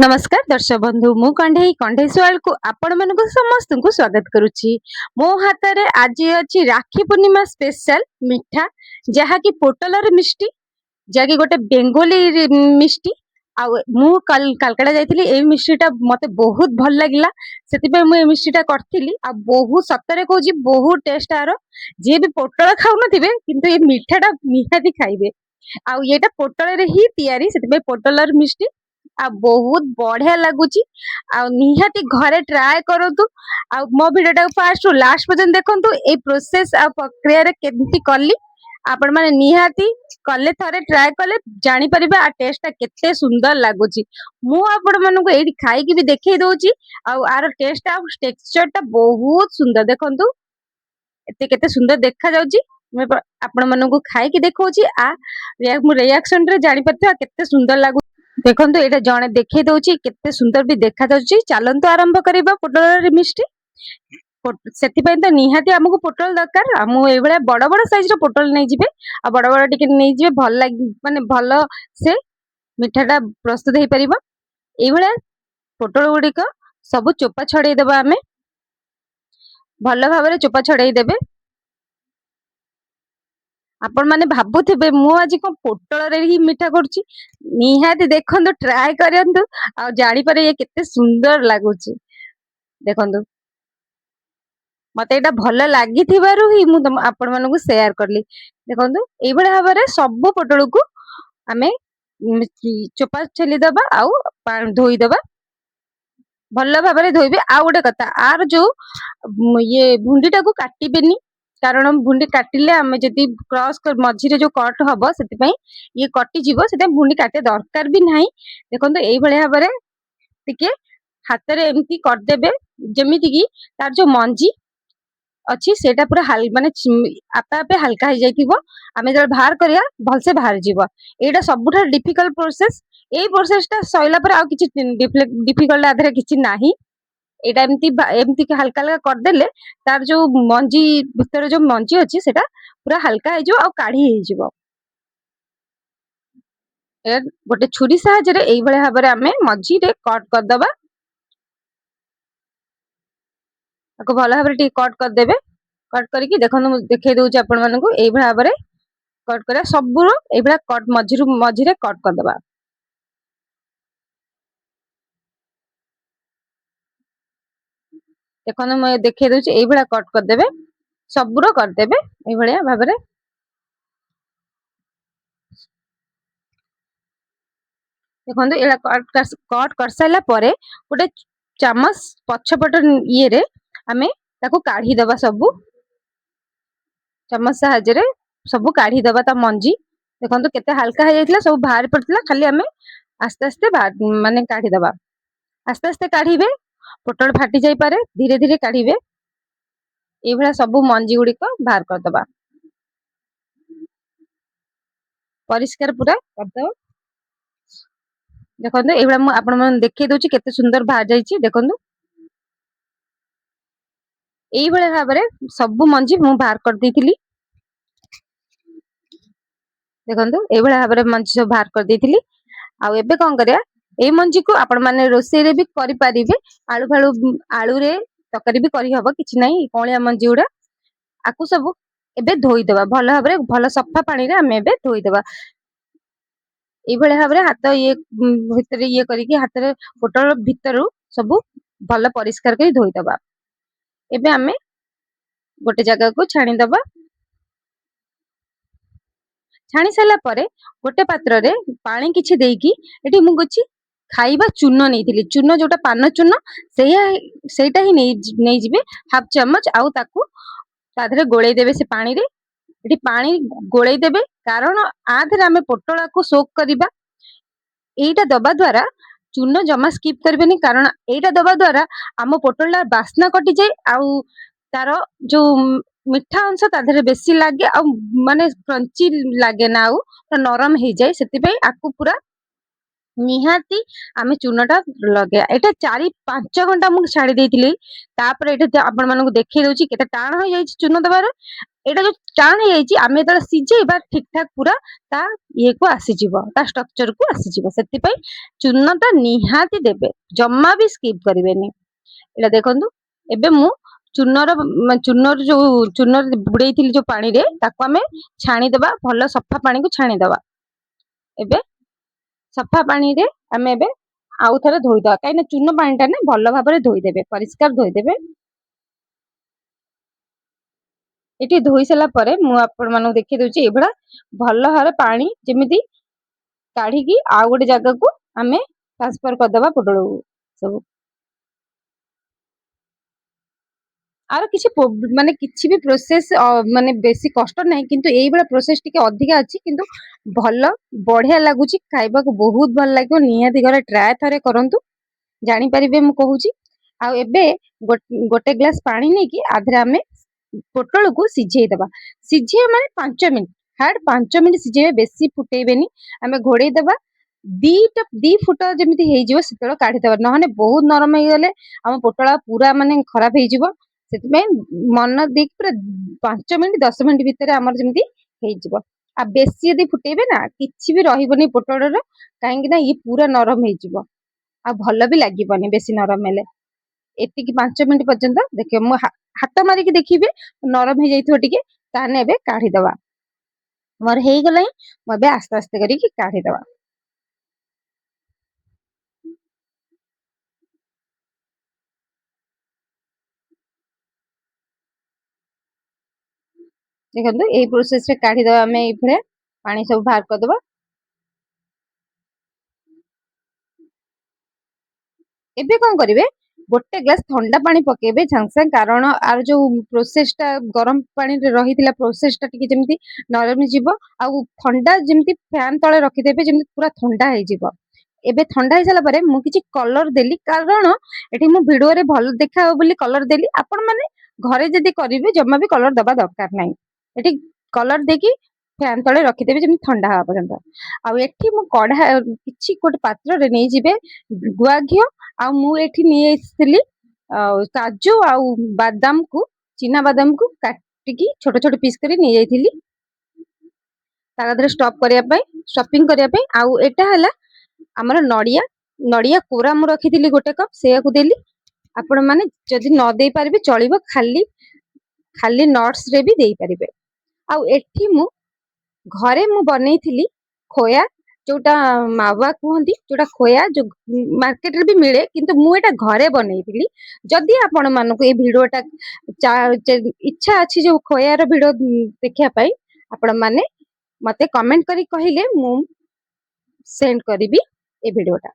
नमस्कार दर्शक बंधु मु कंढेई कंढेश्वर को आपण मन को समस्त को स्वागत करुच्ची। मो हाथ रे आज अच्छी राखी पूर्णिमा स्पेशल मिठा जहा कि पोटलर मिष्टी जहाँकि गोटे बेंगोली मिष्टी मु कालकाटा जाइली ए मिष्टीटा मते बहुत भल लगिला सेति मु ए मिष्टीटा करथिली आ बहुत सतरे कहूची बहुत टेस्ट आरो जे भी पोटल खाउ नथिबे किंतु ए मिठाटा निहाती खाइबे आ एटा पोटल रे ही तयारी सेति पोटलर मिष्टी आ बहुत बढ़िया लगुची आ निहाती घरे ट्राए करतु आ मो वीडियो फास्ट रु लास्ट पर्यंत देखंतु ए प्रोसेस आ प्रक्रिया रे केमती करली आपण माने निहाती कले थरे ट्राए कले जानि परिबे आ टेस्ट ता केते सुंदर लागुची। मु आपण मानको एठी खाई कि भी देखै दोची आ आर टेस्ट आ टेक्सचर ता बहुत सुंदर देखंतु एते केते सुंदर देखा जाउची। मैं आपण मानको खाई कि देखौची आ रिएक्शन रे जानि परथि केते सुंदर लागु देखो ये जड़े देखे दौची केते सुंदर भी देखा जाउची। चलंतु आरंभ करिबा पोटल मिष्टी से तो निहाती आमको पोटल दरकार आमु ए बड़ बड़ साइज रो पोटल नहीं जिबे आ बड़ बड़ टिके नहीं जिबे भल लाग माने भल से मिठाटा प्रस्तुत हो परिबा। ए भले पोटल गुड़िक सब चोपा छड़े देबा आमे भल भाबरे चोपा छड़े देबे। आपण माने भाबुथिबे मु आज को पोटल रे ही मिठा करछि निहाती देखंतु ट्राई करंतु आ जानि पारे ये केते सुंदर लागुछि देखंतु मते एटा भल लागिथिबारु ही मु आपण मानको शेयर करली। देखंतु एई भले भाबरे सब पोटल को आमे चोपा छेली दबा आउ धोई दबा भल भाबरे धोइबे। आ गोटे कथा आर जो ये भुंडीटा को काटिबेनी कारण भुंडी काटिले आमे जदी क्रॉस मझिरे जो कट हबो सेति पई ये कटि जीवो सेते भुंडी काटे दरकार भी नाही। देखंतु एई भले भाबरे टिके हाथ रे एमती कर देबे जेमिति की तार जो मंजी अच्छी सेटा पूरा माने आपे आपे हल्का हो जाइथिबो आमे जब बाहर करिया भल से बाहर जीवो। एटा सबुठा डिफिकल्ट प्रोसेस ए प्रोसेस टा सइला पर आ किछि डिफिकल्ट आधरे किछि नाही। एटा एमती एमती हल्का हल्का कर देले तार जो मंजी भीतर जो मंजी अछि सेटा पूरा हल्का हो जो आ काढी हो जिवो। ए गोटे छुरी साहाय्य रे एई भले भाबरे आमे मझी रे कट कर दबा ताको भल भाबरे टी कट कर देबे। कट करिकि देखनु देखै दउछि आपण मानको एई भले भाबरे कट करा सबुरो एई भले कट मझिरे कट कर दबा। देखनु मैं देखै दउछि एई भले कट कर देबे सबुरो कर देबे एई भले भाबरे। देखो एड़ा कट कर सारा परे गोटे चामच पछपट ये रे आमे ताको काढ़ी दबा सबु चामच साहाय्य सबु काढ़ी दबा ता मंजी देखो केते हल्का हो जाइतिला सब बाहर पड़तिला खाली आमे आस्ते आस्ते माने काढ़ी दबा आस्ते आस्ते काढ़ीबे पोटल फाटी जाई पारे धीरे धीरे काढ़ीबे ए भला सबु मंजी गुडी को बाहर कर दबा परिष्कार पूरा कर दबा। देखो एभला मु आपण मन देखै दउची केते सुंदर बाहर जाईची देखंतु एई भले भाबरे सबु मंजी मु बाहर कर देथिली। देखंतु एई भले भाबरे मंजी सब बाहर कर देथिली आ एबे कोन करिया एई मंजी को आपण माने रोसई रे भी करि परिबे आलू रे तकारी भी करि हबो किछि नाही कोळिया मंजी उडा आकु सब एबे धोई देबा भल भाबरे भल सफा पानी रे हम एबे धोई देबा। एई भले भाबरे हाथ ये भितर ये करिकि हाथ रे पोटल भितरु सब भल परिष्कार करी धोई देबा। एबे हमें गोटे जगह को छाणी दबा छाणी साला परे गोटे पात्र रे पानी किछि देकी एठी मु गछि खाइबा चूनो नेइथिली चूनो जोटा पान चूनो सेटा ही नै जिबे हाफ चम्मच आउ ताकू ताधरे गोळेई देबे से पानी रे एठी पानी गोळेई देबे कारण आधरे हमें पोटला को सोक करिबा एटा दबा द्वारा चूनो जमा स्किप करबेनी कारण एटा दबा द्वारा आम पोटलटा बास्ना कटि जाए आउ तार जो मिठा अंश ताधरे बेसी लागे आ माने क्रंची लागे ना आउ नरम हो जाए सेति पई आकु पूरा ନିହାତି ଆମେ ଚୂନଟା ଲଗେଇବା। ଏଇଟା 4-5 ଘଣ୍ଟା ମୁଁ ଛାଡି ଦେଇଥିଲି। ତାପରେ ଏଇଟା ଆପଣ ମାନଙ୍କୁ ଦେଖେଇ ଦଉଛି କେତେ ଟାଣ ହେଇଯାଇଛି ଚୂନ ଦେବାର। ଏଇଟା ଯୋଉ ଟାଣ ହେଇଯାଇଛି ଆମେ ଯେତେବେଳେ ସିଝେଇବା ଠିକ ଠାକ ପୁରା ତା ଇଏକୁ ଆସିଯିବ, ତା ଷ୍ଟ୍ରକ୍ଚରକୁ ଆସିଯିବ। ସେଥିପାଇଁ ଚୂନଟା ନିହାତି ଦେବେ, ଜମା ବି ସ୍କିପ୍ କରିବେନି। ଏଇଟା ଦେଖନ୍ତୁ ଏବେ ମୁଁ ଚୂନର ଯୋଉ ଚୂନରେ ବୁଡେଇଥିଲି ଯୋଉ ପାଣିରେ ତାକୁ ଆମେ ଛାଣିଦବା, ଭଲ ସଫା ପାଣିକୁ ଛାଣିଦବା। ଏବେ ସଫା ପାଣିରେ ଆମେ ଏବେ ଆଉ ଥରେ ଧୋଇଦବା, କାହିଁକିନା ଚୂନ ପାଣିଟା ନା ଭଲ ଭାବରେ ଧୋଇଦେବେ, ପରିଷ୍କାର ଧୋଇଦେବେ। ଏଠି ଧୋଇ ସାରିଲା ପରେ ମୁଁ ଆପଣ ମାନଙ୍କୁ ଦେଖେଇ ଦଉଛି ଏଇଭଳିଆ ଭଲ ଭାବରେ ପାଣି ଯେମିତି କାଢିକି ଆଉ ଗୋଟେ ଜାଗାକୁ ଆମେ ଟ୍ରାନ୍ସଫର କରିଦବା ପୋଟଳକୁ ସବୁ। ଆର କିଛି ମାନେ କିଛି ବି ପ୍ରୋସେସ ମାନେ ବେଶୀ କଷ୍ଟ ନାହିଁ, କିନ୍ତୁ ଏଇଭଳିଆ ପ୍ରୋସେସ ଟିକେ ଅଧିକା ଅଛି, କିନ୍ତୁ ଭଲ ବଢିଆ ଲାଗୁଛି ଖାଇବାକୁ, ବହୁତ ଭଲ ଲାଗିବ। ନିହାତି ଘରେ ଟ୍ରାଏ ଥରେ କରନ୍ତୁ, ଜାଣିପାରିବେ ମୁଁ କହୁଛି। ଆଉ ଏବେ ଗୋଟେ ଗ୍ଲାସ ପାଣି ନେଇକି ଆଧରେ ଆମେ ପୋଟଳକୁ ସିଝେଇଦବା। ସିଝେଇବା ମାନେ 5 ମିନିଟ, ହାର୍ଡ 5 ମିନିଟ ସିଝେଇବା, ବେଶୀ ଫୁଟେଇବେନି। ଆମେ ଘୋଡେଇ ଦବା, 2 ଫୁଟ ଯେମିତି ହେଇଯିବ ସେତେବେଳେ କାଢିଦବା, ନହେଲେ ବହୁତ ନରମ ହେଇଗଲେ ଆମ ପୋଟଳ ପୁରା ମାନେ ଖରାପ ହେଇଯିବ। ସେଥିପାଇଁ ମନ ଦେଇକି ପୁରା 5 ମିନିଟ 10 ମିନିଟ ଭିତରେ ଆମର ଯେମିତି ହେଇଯିବ। ଆଉ ବେଶୀ ଯଦି ଫୁଟେଇବେ ନା କିଛି ବି ରହିବନି ପୋଟଳର, କାହିଁକି ନା ଇଏ ପୁରା ନରମ ହେଇଯିବ ଆଉ ଭଲ ବି ଲାଗିବନି ବେଶୀ ନରମ ହେଲେ। ଏତିକି 5 ମିନିଟ ପର୍ଯ୍ୟନ୍ତ ଦେଖିବେ, ମୁଁ ହାତ ମାରିକି ଦେଖିବେ ନରମ ହେଇଯାଇଥିବ ଟିକେ, ତାହେଲେ ଏବେ କାଢିଦବା। ମୋର ହେଇଗଲାଣି, ମୁଁ ଏବେ ଆସ୍ତେ ଆସ୍ତେ କରିକି କାଢିଦବା। ଦେଖନ୍ତୁ ଏଇ ପ୍ରୋସେସ ରେ କାଢିଦବା, ଆମେ ଏଇଭଳିଆ ପାଣି ସବୁ ବାହାର କରିଦବା। ଏବେ କଣ କରିବେ, ଗୋଟେ ଗ୍ଲାସ ଥଣ୍ଡା ପାଣି ପକେଇବେ ସାଙ୍ଗେ ସାଙ୍ଗେ, କାରଣ ଆର ଯୋଉ ପ୍ରୋସେସ ଟା ଗରମ ପାଣିରେ ରହିଥିଲା ପ୍ରୋସେସ ଟା ଟିକେ ଯେମିତି ନରମ ଯିବ। ଆଉ ଥଣ୍ଡା ଯେମିତି ଫ୍ୟାନ ତଳେ ରଖିଦେବେ ଯେମିତି ପୁରା ଥଣ୍ଡା ହେଇଯିବ। ଏବେ ଥଣ୍ଡା ହେଇସାରିଲା ପରେ ମୁଁ କିଛି କଲର ଦେଲି, କାରଣ ଏଠି ମୁଁ ଭିଡିଓରେ ଭଲ ଦେଖା ହବ ବୋଲି କଲର ଦେଲି। ଆପଣ ମାନେ ଘରେ ଯଦି କରିବେ ଜମା ବି କଲର ଦବା ଦରକାର ନାହିଁ। ଏଠି କଲର ଦେଇକି ଫ୍ୟାନ ତଳେ ରଖିଦେବେ ଯେମିତି ଥଣ୍ଡା ହବା ପର୍ଯ୍ୟନ୍ତ। ଆଉ ଏଠି ମୁଁ କିଛି ଗୋଟେ ପାତ୍ରରେ ନେଇଯିବେ ଗୁଆ ଘିଅ। ଆଉ ମୁଁ ଏଠି ନେଇ ଆସିଥିଲି କାଜୁ ଆଉ ବାଦାମକୁ, ଚିନା ବାଦାମକୁ କାଟିକି ଛୋଟ ଛୋଟ ପିସ୍ କରି ନେଇଯାଇଥିଲି ତା ଦେହରେ ଷ୍ଟଫିଂ କରିବା ପାଇଁ। ଆଉ ଏଟା ହେଲା ଆମର ନଡିଆ, ନଡିଆ କୋରା ମୁଁ ରଖିଥିଲି 1 କପ୍, ସେଇଆକୁ ଦେଲି। ଆପଣ ମାନେ ଯଦି ନ ଦେଇ ପାରିବେ ଚଳିବ, ଖାଲି ନଟ୍ସ ରେ ବି ଦେଇପାରିବେ। ଆଉ ଏଠି ଘରେ ମୁଁ ବନେଇଥିଲି ଖୋୟା, ଯୋଉଟା ମାୱା କୁହନ୍ତି, ଯୋଉଟା ଖୋୟା ଯୋଉ ମାର୍କେଟରେ ବି ମିଳେ, କିନ୍ତୁ ମୁଁ ଏଟା ଘରେ ବନେଇଥିଲି। ଯଦି ଆପଣ ମାନଙ୍କୁ ଏଇ ଭିଡିଓଟା ଇଚ୍ଛା ଅଛି ଯୋଉ ଖୋୟାର ଭିଡିଓ ଦେଖିବା ପାଇଁ, ଆପଣ ମାନେ ମତେ କମେଣ୍ଟ କରି କହିଲେ ମୁଁ ସେଣ୍ଡ କରିବି ଏ ଭିଡିଓଟା।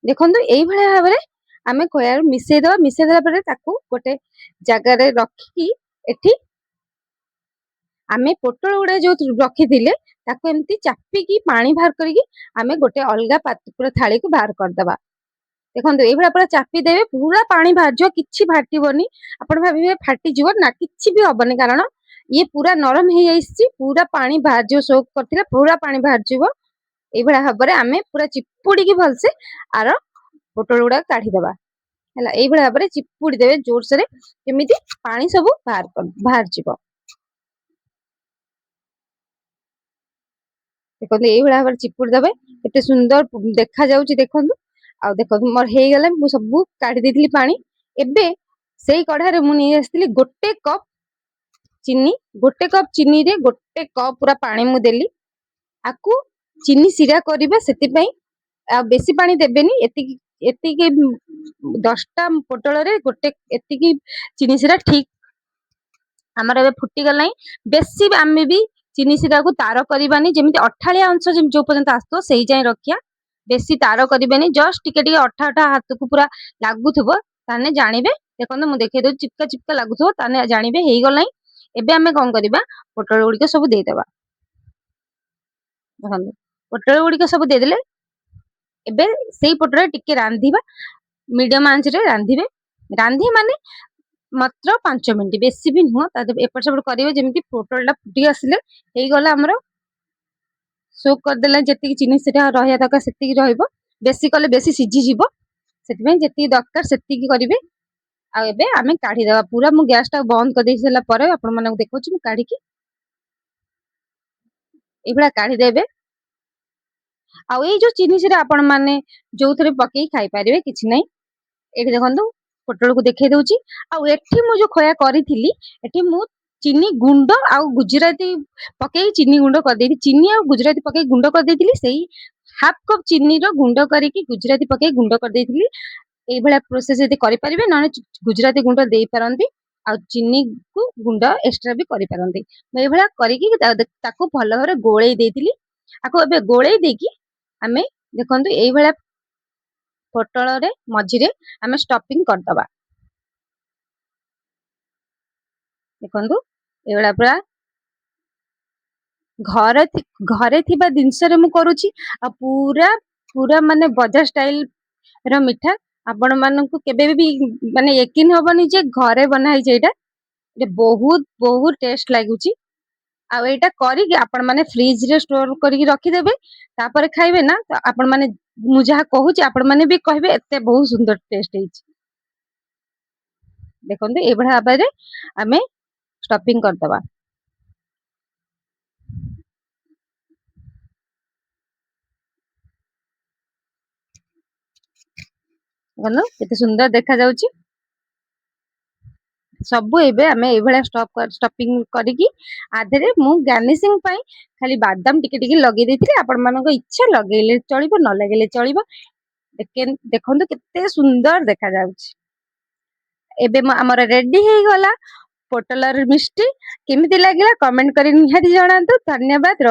ଦେଖନ୍ତୁ ଏଇଭଳିଆ ଭାବରେ ଆମେ ଖୋୟାରୁ ମିଶେଇଦବା। ମିଶେଇ ଦେଲା ପରେ ତାକୁ ଗୋଟେ ଜାଗାରେ ରଖିକି ଏଠି ଆମେ ପୋଟଳ ଗୁଡା ଯୋଉ ରଖିଥିଲେ ତାକୁ ଏମିତି ଚାପିକି ପାଣି ବାହାର କରିକି ଆମେ ଗୋଟେ ଅଲଗା ପୁରା ଥାଳିକୁ ବାହାର କରିଦବା। ଦେଖନ୍ତୁ ଏଇଭଳିଆ ପୁରା ଚାପି ଦେବେ, ପୁରା ପାଣି ବାହାରିଯିବ, କିଛି ଫାଟିବନି। ଆପଣ ଭାବିବେ ଫାଟିଯିବ, ନା କିଛି ବି ହବନି, କାରଣ ଇଏ ପୁରା ନରମ ହେଇଯାଇଛି, ପୁରା ପାଣି ବାହାରିଯିବ, ସୋକ୍ କରିଥିଲେ ପୁରା ପାଣି ବାହାରିଯିବ। ଏଇଭଳିଆ ଭାବରେ ଆମେ ପୁରା ଚିପୁଡିକି ଭଲସେ ଆର ପୋଟଳ ଗୁଡାକ କାଢିଦବା ହେଲା। ଏଇଭଳିଆ ଭାବରେ ଚିପୁଡି ଦେବେ ଜୋରସରେ, କେମିତି ପାଣି ସବୁ ବାହାରିଯିବ। ଦେଖନ୍ତୁ ଏଇଭଳିଆ ଭାବରେ ଚିପୁଡି ଦେବେ, କେତେ ସୁନ୍ଦର ଦେଖା ଯାଉଛି ଦେଖନ୍ତୁ। ଆଉ ଦେଖନ୍ତୁ ମୋର ହେଇଗଲା, ମୁଁ ସବୁ କାଢି ଦେଇଥିଲି ପାଣି। ଏବେ ସେଇ କଢାରେ ମୁଁ ନେଇ ଆସିଥିଲି 1 କପ୍ ଚିନି। 1 କପ୍ ଚିନିରେ 1 କପ୍ ପୁରା ପାଣି ମୁଁ ଦେଲି। ଆକୁ ଚିନି ଶିରା କରିବା, ସେଥିପାଇଁ ଆଉ ବେଶୀ ପାଣି ଦେବେନି। ଏତିକି ଏତିକି 10ଟା ପୋଟଳରେ ଏତିକି ଚିନି ଶିରା ଠିକ। ଆମର ଏବେ ଫୁଟିଗଲାଣି, ବେଶୀ ଆମେ ବି ଚିନି ଶିରାକୁ ତାର କରିବାନି, ଯେମିତି ଅଠାଳିଆ ଅଂଶ ଯୋଉ ପର୍ଯ୍ୟନ୍ତ ଆସୁଥିବ ସେଇ ଯାଏଁ ରଖିବା। ବେଶୀ ତାର କରିବେନି, ଜଷ୍ଟ ଟିକେ ଟିକେ ଅଠା ଅଠା ହାତକୁ ପୁରା ଲାଗୁଥିବ, ତାହେଲେ ଜାଣିବେ। ଦେଖନ୍ତୁ ମୁଁ ଦେଖେଇ ଦଉଛି, ଚିପକା ଚିପକା ଲାଗୁଥିବ, ତାହେଲେ ଜାଣିବେ ହେଇଗଲାଣି। ଏବେ ଆମେ କଣ କରିବା, ପୋଟଳ ଗୁଡିକ ସବୁ ଦେଇଦବା। ଦେଖନ୍ତୁ ପୋଟଳ ଗୁଡିକ ସବୁ ଦେଇଦେଲେ, ଏବେ ସେଇ ପୋଟଳ ଟିକେ ରାନ୍ଧିବା, ମିଡିୟମ ଆଞ୍ଚରେ ରାନ୍ଧିବେ। ରାନ୍ଧି ମାନେ ମାତ୍ର 5 ମିନିଟ, ବେଶୀ ବି ନୁହଁ। ତା ଏପଟ ସେପଟ କରିବେ, ଯେମିତି ପୋଟଳ ଟା ଫୁଟି ଆସିଲେ ହେଇଗଲା ଆମର। ସୋକ୍ କରିଦେଲା, ଯେତିକି ଚିନି ସେଟା ରହିବା ଦରକାର ସେତିକି ରହିବ। ବେଶୀ କଲେ ବେଶୀ ସିଝିଯିବ, ସେଥିପାଇଁ ଯେତିକି ଦରକାର ସେତିକି କରିବେ। ଆଉ ଏବେ ଆମେ କାଢିଦବା ପୁରା। ମୁଁ ଗ୍ୟାସ ଟା ବନ୍ଦ କରିଦେଇ ସାରିଲା ପରେ ଆପଣ ମାନଙ୍କୁ ଦେଖଉଛି ମୁଁ କାଢିକି ଏଇଭଳିଆ କାଢିଦେବେ। ଆଉ ଏଇ ଯୋଉ ଚିନି ସେଟା ଆପଣ ମାନେ ଯୋଉଥିରେ ପକେଇକି ଖାଇପାରିବେ, କିଛି ନାହିଁ। ଏଠି ଦେଖନ୍ତୁ ପୋଟଳକୁ ଦେଖେଇ ଦଉଛି। ଆଉ ଏଠି ମୁଁ ଯୋଉ ଖୟା କରିଥିଲି, ଏଠି ମୁଁ ଚିନି ଗୁଣ୍ଡ ଆଉ ଗୁଜୁରାତି ପକେଇକି ଚିନି ଗୁଣ୍ଡ କରିଦେଇଥିଲି। ଚିନି ଆଉ ଗୁଜୁରାତି ପକେଇକି ଗୁଣ୍ଡ କରିଦେଇଥିଲି। ସେଇ ହାଫ କପ୍ ଚିନିର ଗୁଣ୍ଡ କରିକି ଗୁଜୁରାତି ପକେଇକି ଗୁଣ୍ଡ କରିଦେଇଥିଲି। ଏଇଭଳିଆ ପ୍ରୋସେସ ଯଦି କରିପାରିବେ, ନହେଲେ ଗୁଜୁରାତି ଗୁଣ୍ଡ ଦେଇପାରନ୍ତି, ଆଉ ଚିନି କୁ ଗୁଣ୍ଡ ଏକ୍ସଟ୍ରା ବି କରିପାରନ୍ତି। ମୁଁ ଏଇଭଳିଆ କରିକି ତାକୁ ଭଲ ଭାବରେ ଗୋଳେଇ ଦେଇଥିଲି। ଆକୁ ଏବେ ଗୋଳେଇ ଦେଇକି ଆମେ ଦେଖନ୍ତୁ ଏଇଭଳିଆ ପୋଟଳରେ ମଝିରେ ଆମେ ଷ୍ଟଫିଂ କରିଦବା। ଦେଖନ୍ତୁ ଏଇଭଳିଆ ପୁରା ଘରେ ଥିବା ଜିନିଷରେ ମୁଁ କରୁଛି। ଆଉ ପୁରା ପୁରା ମାନେ ବଜାର ଷ୍ଟାଇଲ ର ମିଠା। ଆପଣ ମାନଙ୍କୁ କେବେ ବି ମାନେ ୟକିନ ହବନି ଯେ ଘରେ ବନା ହେଇଛି ଏଇଟା। ବହୁତ ବହୁତ ଟେଷ୍ଟ ଲାଗୁଛି। ଆଉ ଏଇଟା କରିକି ଆପଣ ମାନେ ଫ୍ରିଜ ରେ ଷ୍ଟୋର କରିକି ରଖିଦେବେ। ତାପରେ ଖାଇବେ ନା, ତ ଆପଣ ମାନେ ମୁଁ ଯାହା କହୁଛି ଆପଣ ମାନେ ବି କହିବେ ଏତେ ବହୁତ ସୁନ୍ଦର ଟେଷ୍ଟ ହେଇଛି। ଦେଖନ୍ତୁ ଏଇଭଳିଆ ଭାବରେ ଆମେ ଷ୍ଟଫିଂ କରିଦବା। ଦେଖନ୍ତୁ କେତେ ସୁନ୍ଦର ଦେଖା ଯାଉଛି। ସବୁ ଏବେ ଆମେ ଏଇଭଳିଆ ଷ୍ଟଫିଂ କରିକି ଆଧରେ ମୁଁ ଗାର୍ନିସିଂ ପାଇଁ ଖାଲି ବାଦାମ ଟିକେ ଟିକେ ଲଗେଇ ଦେଇଥିଲି। ଆପଣ ମାନଙ୍କ ଇଚ୍ଛା ଲଗେଇଲେ ଚଳିବ, ନ ଲଗେଇଲେ ଚଳିବ। ଦେଖନ୍ତୁ କେତେ ସୁନ୍ଦର ଦେଖା ଯାଉଛି। ଏବେ ଆମର ରେଡି ହେଇଗଲା ପୋଟଳର ମିଷ୍ଟି। କେମିତି ଲାଗିଲା କମେଣ୍ଟ କରି ନିହାତି ଜଣାନ୍ତୁ। ଧନ୍ୟବାଦ।